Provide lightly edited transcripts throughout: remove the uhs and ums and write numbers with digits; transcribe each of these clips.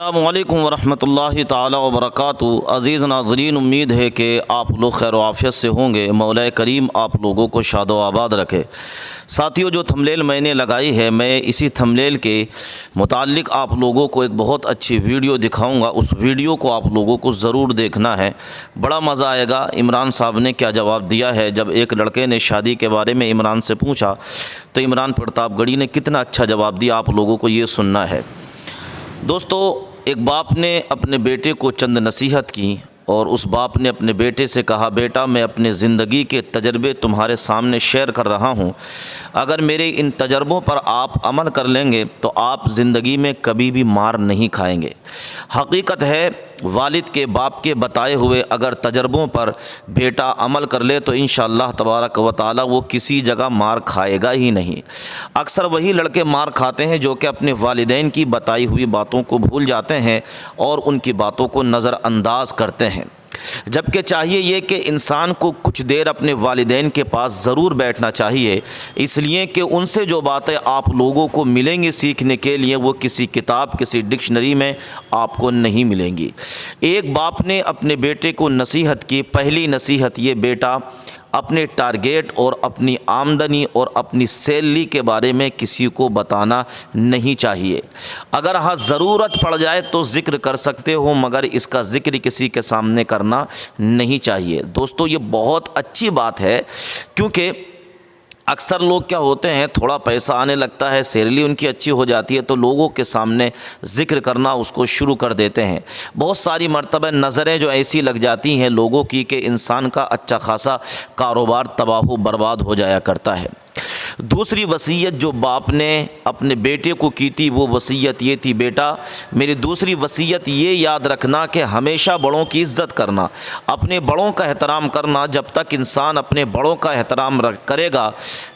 अस्सलामुअलैकुम वरहमतुल्लाहि ताला वबरकातुहू। अज़ीज़ नाज़रीन, उम्मीद है कि आप लोग खैर आफ़ियत से होंगे। मौला करीम आप लोगों को शादो आबाद रखे। साथियों, जो थंबनेल मैंने लगाई है, मैं इसी थंबनेल के मुताल्लिक़ आप लोगों को एक बहुत अच्छी वीडियो दिखाऊंगा। उस वीडियो को आप लोगों को ज़रूर देखना है, बड़ा मज़ा आएगा। इमरान साहब ने क्या जवाब दिया है जब एक लड़के ने शादी के बारे में इमरान से पूछा, तो इमरान प्रतापगढ़ी ने कितना अच्छा जवाब दिया, आप लोगों को ये सुनना है। दोस्तों, एक बाप ने अपने बेटे को चंद नसीहत की और उस बाप ने अपने बेटे से कहा, बेटा मैं अपने ज़िंदगी के तजर्बे तुम्हारे सामने शेयर कर रहा हूँ। अगर मेरे इन तजर्बों पर आप अमल कर लेंगे तो आप ज़िंदगी में कभी भी मार नहीं खाएंगे। हकीकत है, वालिद के बाप के बताए हुए अगर तजर्बों पर बेटा अमल कर ले तो इंशाअल्लाह तबारक व तआला वो किसी जगह मार खाएगा ही नहीं। अक्सर वही लड़के मार खाते हैं जो कि अपने वालिदैन की बताई हुई बातों को भूल जाते हैं और उनकी बातों को नज़रअंदाज करते हैं। जबकि चाहिए ये कि इंसान को कुछ देर अपने वालिदैन के पास ज़रूर बैठना चाहिए, इसलिए कि उनसे जो बातें आप लोगों को मिलेंगी सीखने के लिए, वो किसी किताब, किसी डिक्शनरी में आपको नहीं मिलेंगी। एक बाप ने अपने बेटे को नसीहत की। पहली नसीहत ये, बेटा अपने टारगेट और अपनी आमदनी और अपनी सैलरी के बारे में किसी को बताना नहीं चाहिए। अगर हाँ ज़रूरत पड़ जाए तो ज़िक्र कर सकते हो, मगर इसका ज़िक्र किसी के सामने करना नहीं चाहिए। दोस्तों, ये बहुत अच्छी बात है, क्योंकि अक्सर लोग क्या होते हैं, थोड़ा पैसा आने लगता है, सैलरी उनकी अच्छी हो जाती है तो लोगों के सामने ज़िक्र करना उसको शुरू कर देते हैं। बहुत सारी मर्तबा नज़रें जो ऐसी लग जाती हैं लोगों की कि इंसान का अच्छा खासा कारोबार तबाह बर्बाद हो जाया करता है। दूसरी वसीयत जो बाप ने अपने बेटे को की थी, वो वसीयत ये थी, बेटा मेरी दूसरी वसीयत ये याद रखना कि हमेशा बड़ों की इज़्ज़त करना, अपने बड़ों का एहतराम करना। जब तक इंसान अपने बड़ों का एहतराम करेगा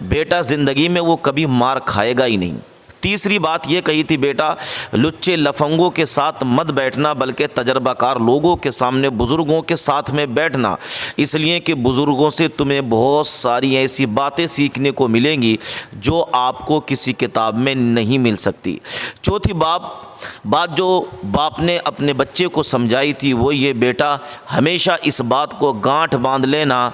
बेटा, ज़िंदगी में वो कभी मार खाएगा ही नहीं। तीसरी बात ये कही थी, बेटा लुच्चे लफंगों के साथ मत बैठना, बल्कि तजर्बाकार लोगों के सामने, बुज़ुर्गों के साथ में बैठना, इसलिए कि बुज़ुर्गों से तुम्हें बहुत सारी ऐसी बातें सीखने को मिलेंगी जो आपको किसी किताब में नहीं मिल सकती। चौथी बात जो बाप ने अपने बच्चे को समझाई थी वो ये, बेटा हमेशा इस बात को गांठ बांध लेना,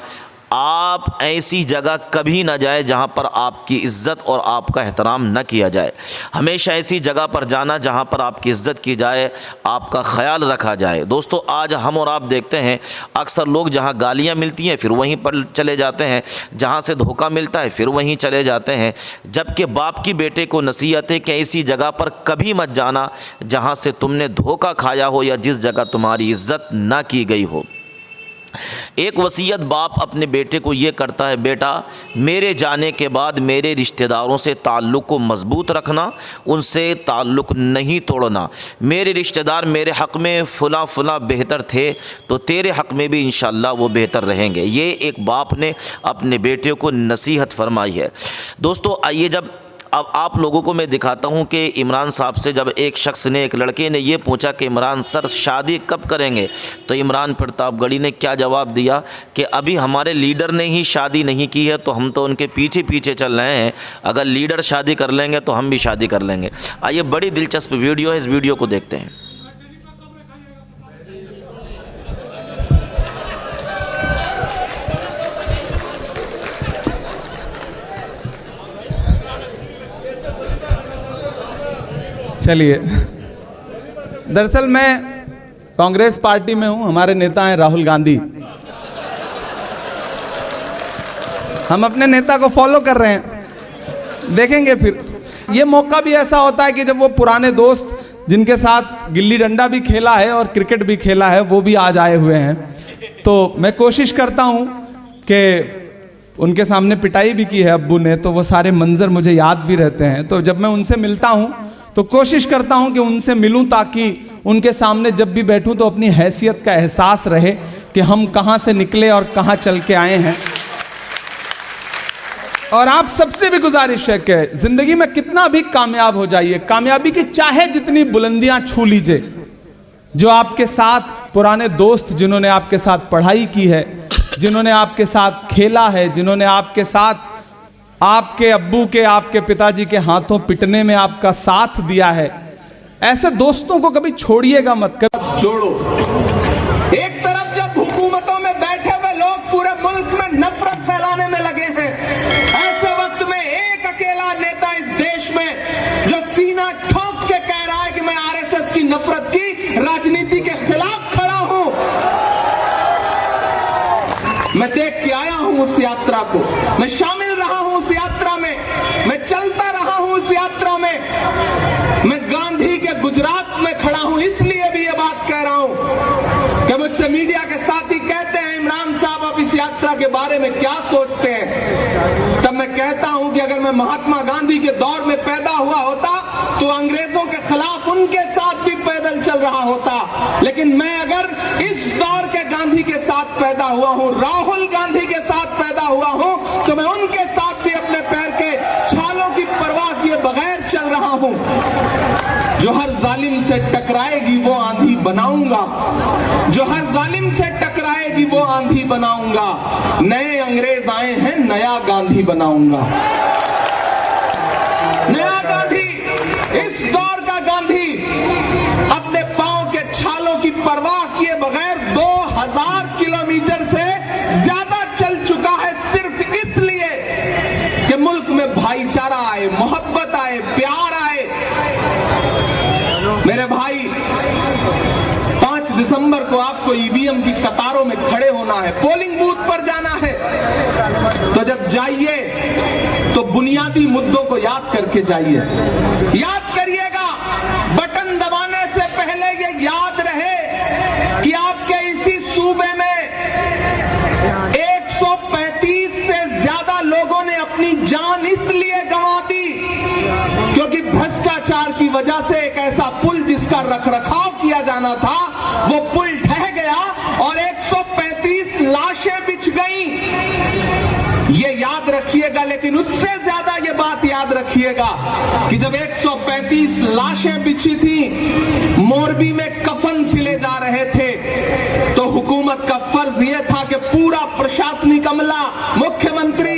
आप ऐसी जगह कभी ना जाए जहां पर आपकी इज़्ज़त और आपका एहतराम न किया जाए। हमेशा ऐसी जगह पर जाना जहां पर आपकी इज़्ज़त की जाए, आपका ख्याल रखा जाए। दोस्तों, आज हम और आप देखते हैं अक्सर लोग जहां गालियां मिलती हैं फिर वहीं पर चले जाते हैं, जहां से धोखा मिलता है फिर वहीं चले जाते हैं। जबकि बाप की बेटे को नसीहत है कि ऐसी जगह पर कभी मत जाना जहाँ से तुमने धोखा खाया हो या जिस जगह तुम्हारी इज़्ज़त ना की गई हो। एक वसीयत बाप अपने बेटे को ये करता है, बेटा मेरे जाने के बाद मेरे रिश्तेदारों से ताल्लुक़ को मज़बूत रखना, उनसे ताल्लुक़ नहीं तोड़ना। मेरे रिश्तेदार मेरे हक़ में फ़ुला बेहतर थे तो तेरे हक़ में भी इंशाअल्लाह वो बेहतर रहेंगे। ये एक बाप ने अपने बेटे को नसीहत फरमाई है। दोस्तों, आइए अब आप लोगों को मैं दिखाता हूं कि इमरान साहब से जब एक शख्स ने, एक लड़के ने ये पूछा कि इमरान सर शादी कब करेंगे, तो इमरान प्रतापगढ़ी ने क्या जवाब दिया कि अभी हमारे लीडर ने ही शादी नहीं की है तो हम तो उनके पीछे पीछे चल रहे हैं, अगर लीडर शादी कर लेंगे तो हम भी शादी कर लेंगे। आइए, बड़ी दिलचस्प वीडियो है, इस वीडियो को देखते हैं। चलिए, दरअसल मैं कांग्रेस पार्टी में हूं, हमारे नेता हैं राहुल गांधी। हम अपने नेता को फॉलो कर रहे हैं, देखेंगे फिर। ये मौका भी ऐसा होता है कि जब वो पुराने दोस्त जिनके साथ गिल्ली डंडा भी खेला है और क्रिकेट भी खेला है वो भी आज आए हुए हैं, तो मैं कोशिश करता हूं कि उनके सामने पिटाई भी की है अब्बू ने, तो वो सारे मंजर मुझे याद भी रहते हैं। तो जब मैं उनसे मिलता हूं तो कोशिश करता हूं कि उनसे मिलूं ताकि उनके सामने जब भी बैठूं तो अपनी हैसियत का एहसास रहे कि हम कहां से निकले और कहां चल के आए हैं। और आप सबसे भी गुजारिश है कि जिंदगी में कितना भी कामयाब हो जाइए, कामयाबी की चाहे जितनी बुलंदियां छू लीजिए, जो आपके साथ पुराने दोस्त जिन्होंने आपके साथ पढ़ाई की है, जिन्होंने आपके साथ खेला है, जिन्होंने आपके साथ आपके अब्बू के, आपके पिताजी के हाथों पिटने में आपका साथ दिया है, ऐसे दोस्तों को कभी छोड़िएगा मत। कभी जोड़ो। एक तरफ जब हुकूमतों में बैठे हुए लोग पूरे मुल्क में नफरत फैलाने में लगे हैं, ऐसे वक्त में एक अकेला नेता इस देश में जो सीना ठोक के कह रहा है कि मैं आरएसएस की नफरत की राजनीति के खिलाफ खड़ा हूं। मैं देख के आया हूं उस यात्रा को, मैं शामिल रहा हूं उस यात्रा में, मैं चलता रहा हूं उस यात्रा में, मैं गांधी के गुजरात में खड़ा हूं। इसलिए भी ये बात कह रहा हूं कि मुझसे मीडिया के साथी कहते हैं इमरान साहब आप इस यात्रा के बारे में क्या सोचते हैं, तब मैं कहता हूं कि अगर मैं महात्मा गांधी के दौर में पैदा हुआ होता तो अंग्रेजों के खिलाफ उनके साथ भी पैदल चल रहा होता, लेकिन मैं अगर इस दौर के गांधी के साथ पैदा हुआ हूं, राहुल गांधी के साथ पैदा हुआ हूं, तो मैं उनके साथ भी अपने पैर के छालों की परवाह किए बगैर चल रहा हूं। जो हर जालिम से टकराएगी वो आंधी बनाऊंगा, जो हर जालिम से टकराएगी वो आंधी बनाऊंगा। नए अंग्रेज आए हैं, नया गांधी बनाऊंगा। नया गांधी, इस दौर का गांधी अपने पांव के छालों की परवाह किए बगैर 2000 किलोमीटर से ज्यादा चल चुका है, सिर्फ इसलिए कि मुल्क में भाईचारा आए, मोहब्बत आए, प्यार आए। मेरे भाई 5 दिसंबर को आपको ईवीएम की कतारों में खड़े होना है, पोलिंग बूथ पर जाना है, तो जब जाइए तो बुनियादी मुद्दों को याद करके जाइए। याद करिएगा, बटन दबाने से पहले ये याद रहे कि आपके इसी सूबे में 135 से ज्यादा लोगों ने अपनी जान इसलिए गंवा दी क्योंकि भ्रष्टाचार की वजह से एक ऐसा पुल जिसका रखरखाव किया जाना था वो पुल ढह गया और 135 लाशें बिछ गईं। ये याद रखिएगा, लेकिन उससे ज्यादा ये बात याद रखिएगा कि जब 135 लाशें बिछी थी, मोरबी में कफन सिले जा रहे थे, तो हुकूमत का फर्ज यह था कि पूरा प्रशासनिक अमला, मुख्यमंत्री,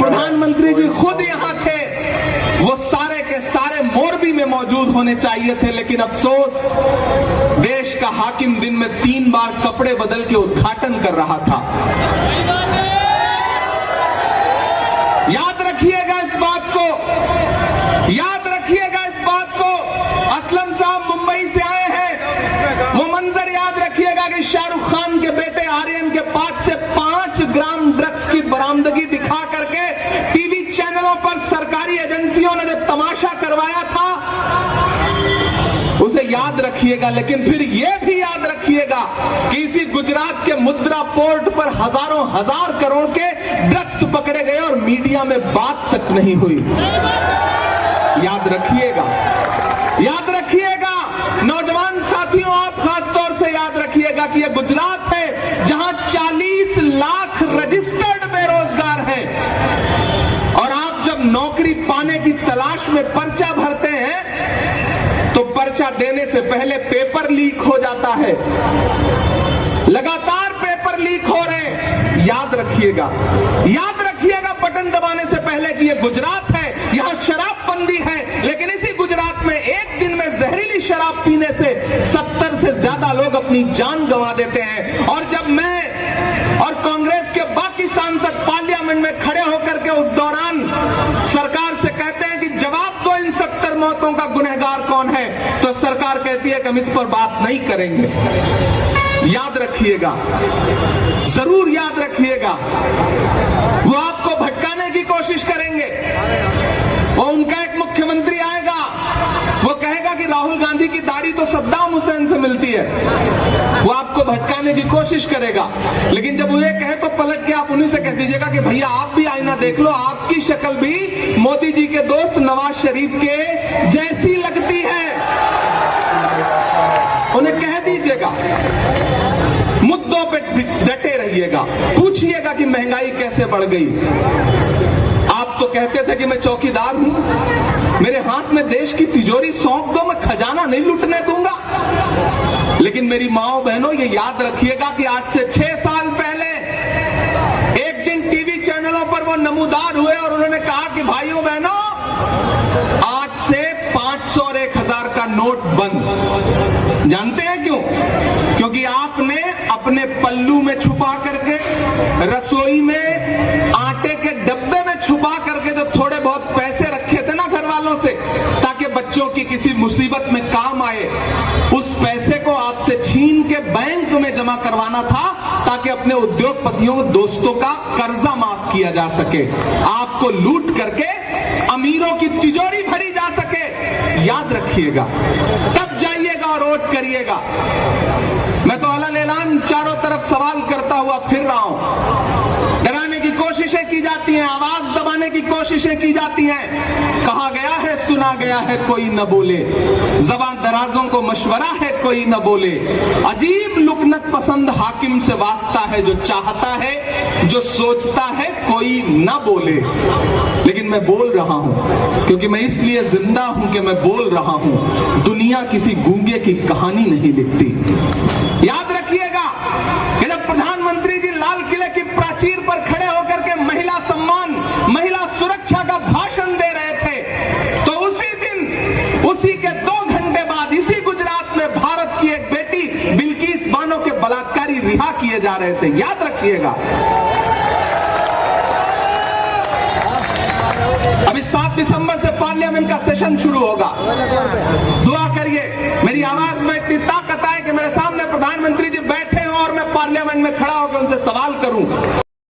प्रधानमंत्री जी खुद यहां थे, वो सारे के सारे मोरबी में मौजूद होने चाहिए थे। लेकिन अफसोस, देश का हाकिम दिन में 3 बार कपड़े बदल के उद्घाटन कर रहा था। याद रखिएगा इस बात को, याद रखिएगा इस बात को। असलम साहब मुंबई से आए हैं, वो मंजर याद रखिएगा कि शाहरुख खान के बेटे आर्यन के पास से 5 ग्राम ड्रग्स की बरामदगी दिखा करके टीवी चैनलों पर सरकारी एजेंसियों ने जो तमाशा करवाया था उसे याद रखिएगा। लेकिन फिर यह भी याद रखिएगा कि इसी गुजरात के मुद्रा पोर्ट पर हजारों हजार करोड़ के ड्रग्स पकड़े गए और मीडिया में बात तक नहीं हुई। याद रखिएगा, याद रखिएगा। नौजवान साथियों, आप खासतौर से याद रखिएगा कि यह गुजरात है जहां 40 लाख रजिस्टर्ड बेरोजगार हैं, और आप जब नौकरी पाने की तलाश में पर्चा भरते हैं तो पर्चा देने से पहले पेपर लीक हो जाता है, लगातार पेपर लीक हो रहे हैं। याद रखिएगा, याद रखिएगा बटन दबाने से पहले कि यह गुजरात है, यहां शराबबंदी है, लेकिन इसी गुजरात में एक दिन में जहरीली शराब पीने से 70 से ज्यादा लोग अपनी जान गंवा देते हैं। और जब मैं और कांग्रेस के बाकी सांसद पार्लियामेंट में खड़े होकर के उस दौरान सरकार से कहते हैं कि जवाब दो इन 70 मौतों का गुनहगार कौन है, तो सरकार कहती है कि हम इस पर बात नहीं करेंगे। याद रखिएगा, जरूर याद रखिएगा। वो आपको भटकाने की कोशिश करेंगे। वो उनका एक मुख्यमंत्री आएगा, वो कहेगा कि राहुल गांधी की दाढ़ी तो सद्दाम हुसैन से मिलती है, वो आपको भटकाने की कोशिश करेगा। लेकिन जब उन्हें कहे तो पलट के आप उन्हीं से कह दीजिएगा कि भैया आप भी आईना देख लो, आपकी शक्ल भी मोदी जी के दोस्त नवाज शरीफ के जैसी लगती है। उन्हें कह दीजिएगा, मुद्दों पे डटे रहिएगा, पूछिएगा कि महंगाई कैसे बढ़ गई। आप तो कहते थे कि मैं चौकीदार हूं, मेरे हाथ में देश की तिजोरी सौंप दो, मैं खजाना नहीं लुटने दूंगा। लेकिन मेरी माओ बहनों, ये याद रखिएगा कि आज से 6 साल पहले एक दिन टीवी चैनलों पर वो नमूदार हुए और उन्होंने कहा कि भाइयों बहनों, आज से 5 500 और 1000 का नोट बंद। जानते हैं क्यों? क्योंकि आपने अपने पल्लू में छुपा करके, रसोई में आटे के डब्बे में छुपा करके जो थोड़े बहुत पैसे रखे थे ना घर वालों से, ताकि बच्चों की किसी मुसीबत में काम आए, उस पैसे को आपसे छीन के बैंक में जमा करवाना था, ताकि अपने उद्योगपतियों, दोस्तों का कर्जा माफ किया जा सके, आपको लूट करके अमीरों की तिजोरी भरी जा सके। याद रखिएगा, तब जाइएगा और वोट करिएगा। मैं तो अलग ऐलान चारों तरफ सवाल करता हुआ फिर रहा हूं। डराने की कोशिशें की जाती हैं, आवाज दबाने की कोशिशें की जाती हैं। कहा गया है, सुना गया है, कोई न बोले। ज़बान दराजों को मशवरा है, कोई न बोले। अजीब लुकनत पसंद हाकिम से वास्ता है, जो चाहता है, जो सोचता है, कोई न बोले। लेकिन मैं बोल रहा हूं, क्योंकि मैं इसलिए जिंदा हूं कि मैं बोल रहा हूं। दुनिया किसी गूंगे की कहानी नहीं लिखती। याद रखिएगा कि जब प्रधानमंत्री जी लाल किले की प्राचीर पर खड़े होकर के महिला सम्मान, महिला सुरक्षा का भाषण दे रहे थे, तो उसी दिन, उसी के 2 घंटे बाद, इसी गुजरात में भारत की एक बेटी बिल्किस बानो के बलात्कारी रिहा किए जा रहे थे। याद रखिएगा। अभी 7 दिसंबर से पार्लियामेंट का सेशन शुरू होगा। दुआ करिए मेरी आवाज में इतनी ताकत आए कि मेरे सामने प्रधानमंत्री जी बैठे हों और मैं पार्लियामेंट में खड़ा होकर उनसे सवाल करूं